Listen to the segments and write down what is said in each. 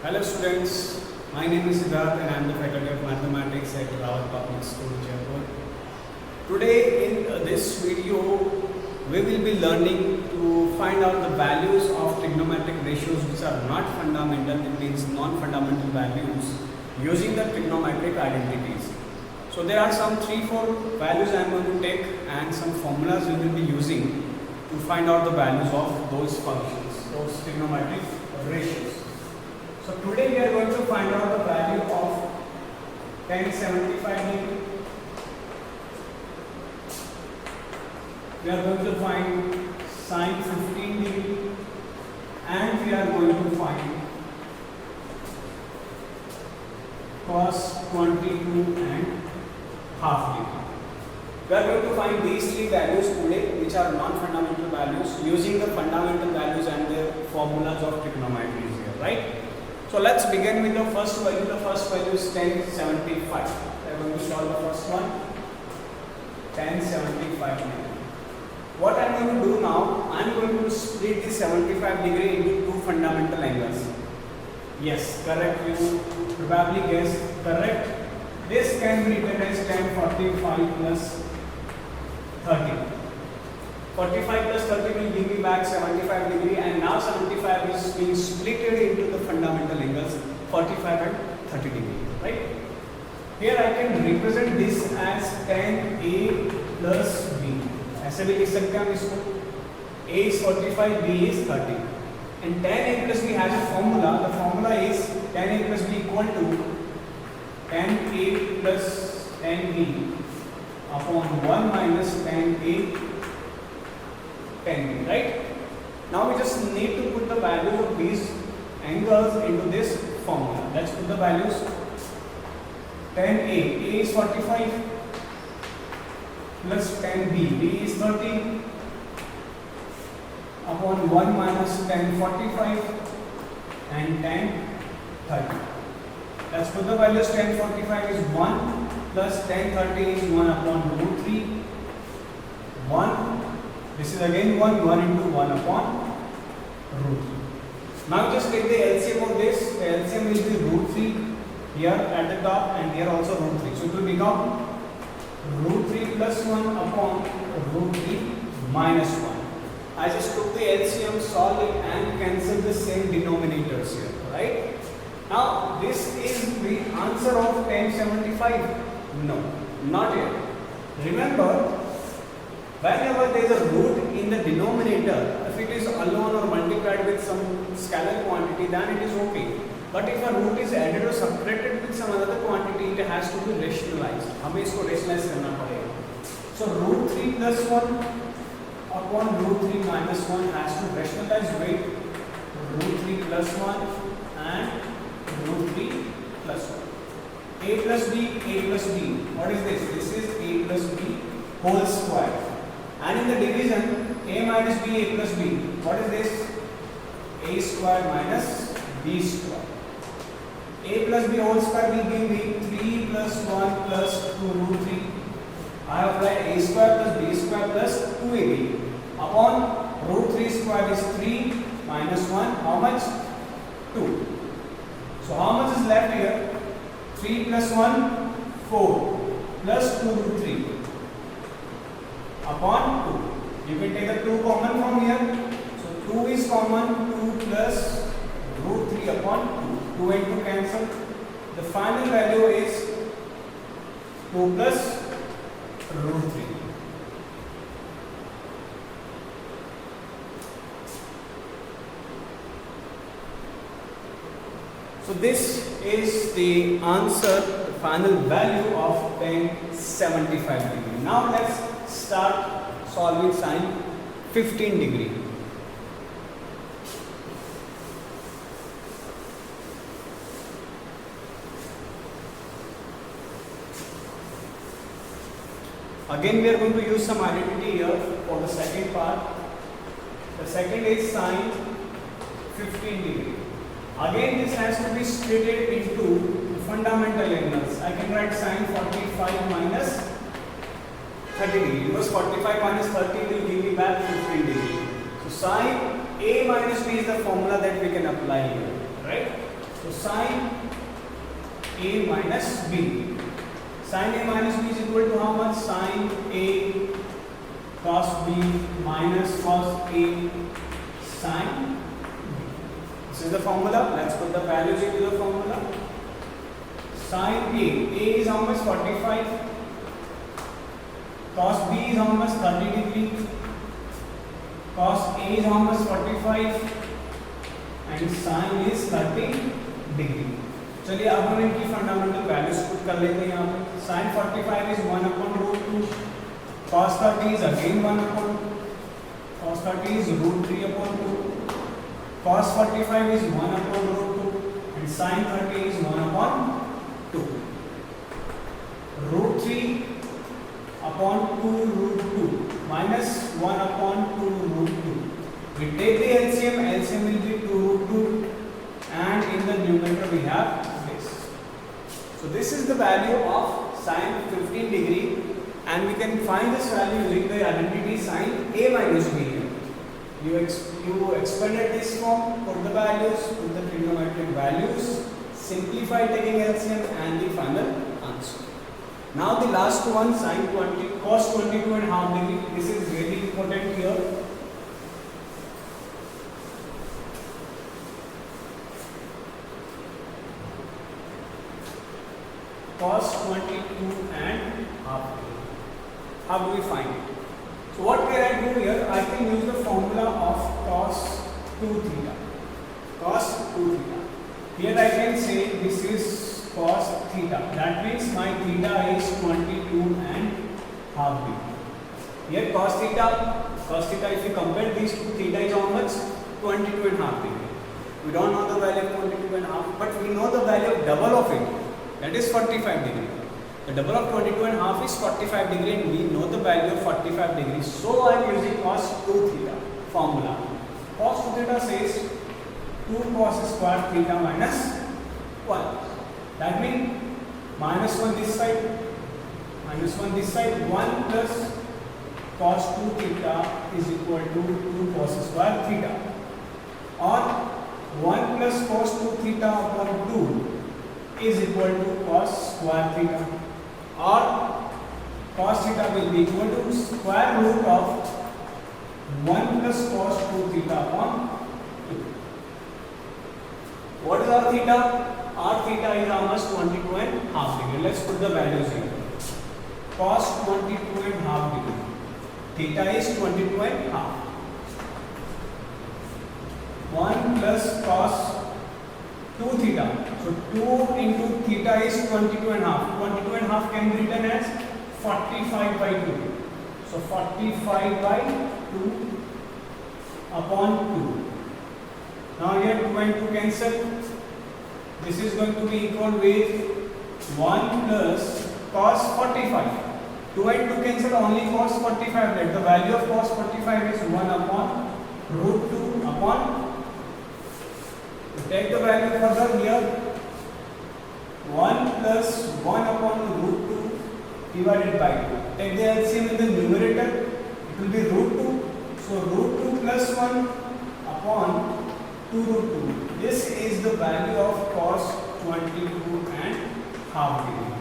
Hello students, my name is Siddharth and I am the faculty of mathematics at Rawat Public School, Jaipur. Today in this video, we will be learning to find out the values of trigonometric ratios which are not fundamental, it means non-fundamental values using the trigonometric identities. So there are some 3-4 values I am going to take and some formulas we will be using to find out the values of those functions, those trigonometric ratios. So today we are going to find out the value of tan 75 degree. We are going to find sin 15 degree and we are going to find cos 22 and half degree. We are going to find these three values today which are non-fundamental values using the fundamental values and their formulas of trigonometry here, right? So let's begin with the first value. The first value is tan 75. I am going to solve the first one. Tan 75 degree. What I am going to do now, I am going to split the 75 degree into two fundamental angles. Yes, correct. You probably guessed correct. This can be written as tan 45 plus 30. 45 plus 30 will give me back 75 degree, and now 75 is being split into the fundamental angles 45 and 30 degree, right? Here I can represent this as tan A plus B. ऐसे भी लिख सकते हैं हम इसको. A is 45, B is 30. And tan A plus B has a formula. The formula is tan A plus B equal to tan A plus tan B upon 1 minus tan A tan B, right? Now we just need to put the values of these angles into this formula. Let's put the values. Tan A is 45 plus tan B is 30 upon 1 minus tan 45 and tan 30. Let's put the values. Tan 45 is 1 plus tan 30 is 1 upon root 3. 1. This is again 1 into 1 upon root 3. Now just take the LCM of this. The LCM will be root 3 here at the top and here also root 3. So it will become root 3 plus 1 upon root 3 minus 1. I just took the LCM, solved it and cancelled the same denominators here, right? Now this is the answer of tan 75. No, not yet. Remember, whenever there is a root in the denominator, if it is alone or multiplied with some scalar quantity, then it is okay. But if a root is added or subtracted with some other quantity, it has to be rationalized. हमें इसको rationalize करना पड़ेगा. So root 3 plus 1 upon root 3 minus 1 has to rationalize with root 3 plus 1 and root 3 plus 1. A plus B, A plus B. What is this? This is A plus B whole square. And in the division, A minus B, A plus B. What is this? A square minus B square. A plus B whole square will give me 3 plus 1 plus 2 root 3. I apply A square plus B square plus 2AB. Upon root 3 square is 3 minus 1. How much? 2. So how much is left here? 3 plus 1, 4 plus 2 root 3 upon 2. You can take the 2 common from here. So 2 is common, 2 plus root 3 upon 2. 2 and 2 cancel. The final value is 2 plus root 3. So this is the answer, the final value of tan 75 degree. Now let's start solving sin 15 degree. Again we are going to use some identity here for the second part. The second is sin 15 degree. Again this has to be split into fundamental angles. I can write sin 45 minus 30 degree because 45 minus 30 will give me back 15 degree. So sin A minus B is the formula that we can apply here, right? So sin A minus B. Sin A minus B is equal to how much? Sin A cos B minus cos A sin B. This is the formula. Let's put the values into the formula. Sin A. A is how much? 45. Cos B is how much? 30 degree. Cos A is how much? 45. And sin is 30 degree. चलिए अब हम इनकी fundamental values put कर लेते हैं यहाँ पे. sin 45 is 1 upon root 2. Cos 30 is again 1 upon. Cos 30 is root 3 upon 2. Cos 45 is 1 upon root 2. And sin 30 is 1 upon 2. Root 3 upon 2 root 2 minus 1 upon 2 root 2. We take the LCM. LCM will be 2 root 2. And in the numerator we have this. So this is the value of sin 15 degree, and we can find this value using the identity sin A minus B. You expanded this form, put the values, put the trigonometric values, simplify taking LCM, and the final answer. Now the last one, sin 20 cos 22 and half degree. This is very important here. Cos 22 and half degree. How do we find it? So what can I do here? I can use the formula of cos 2 theta. Cos 2 theta. Here I can say this is cos theta. That means my theta is 22 and half degree. Here cos theta, if you compare these two, theta is how much? 22 and half degree. We don't know the value of 22 and half, but we know the value of double of it. That is 45 degree. The double of 22 and half is 45 degree, and we know the value of 45 degree. So I am using cos 2 theta formula. Cos 2 theta says 2 cos square theta minus 1. That means minus 1 this side, minus 1 this side. 1 plus cos 2 theta is equal to 2 cos square theta. Or 1 plus cos 2 theta upon 2 is equal to cos square theta, or cos theta will be equal to square root of 1 plus cos 2 theta upon 2. What is our theta? Our theta is how much? 22 and half degree. Let's put the values here. Cos 22 and half degree. Theta is 22 and half. 1 plus cos 2 theta. So 2 into theta is 22 and half. 22 and half can be written as 45 by 2. So 45 by 2 upon 2. Now here 2 and 2 cancel. This is going to be equal with 1 plus cos 45. 2 and 2 cancel, only cos 45 left. The value of cos 45 is 1 upon root 2 upon. Take the value further here. 1 plus 1 upon root 2 divided by 2. Take the LCM in the numerator. It will be root 2. So root 2 plus 1 upon 2 root 2. This is the value of cos 22 and half degree.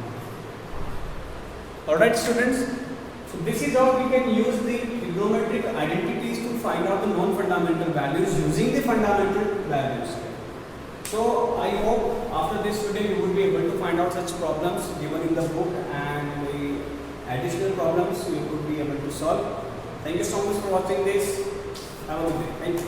Alright students. So this is how we can use the trigonometric identities to find out the non-fundamental values using the fundamental values. So I hope after this video you would be able to find out such problems given in the book, and the additional problems you could be able to solve. Thank you so much for watching this. Have a good day. Thank you.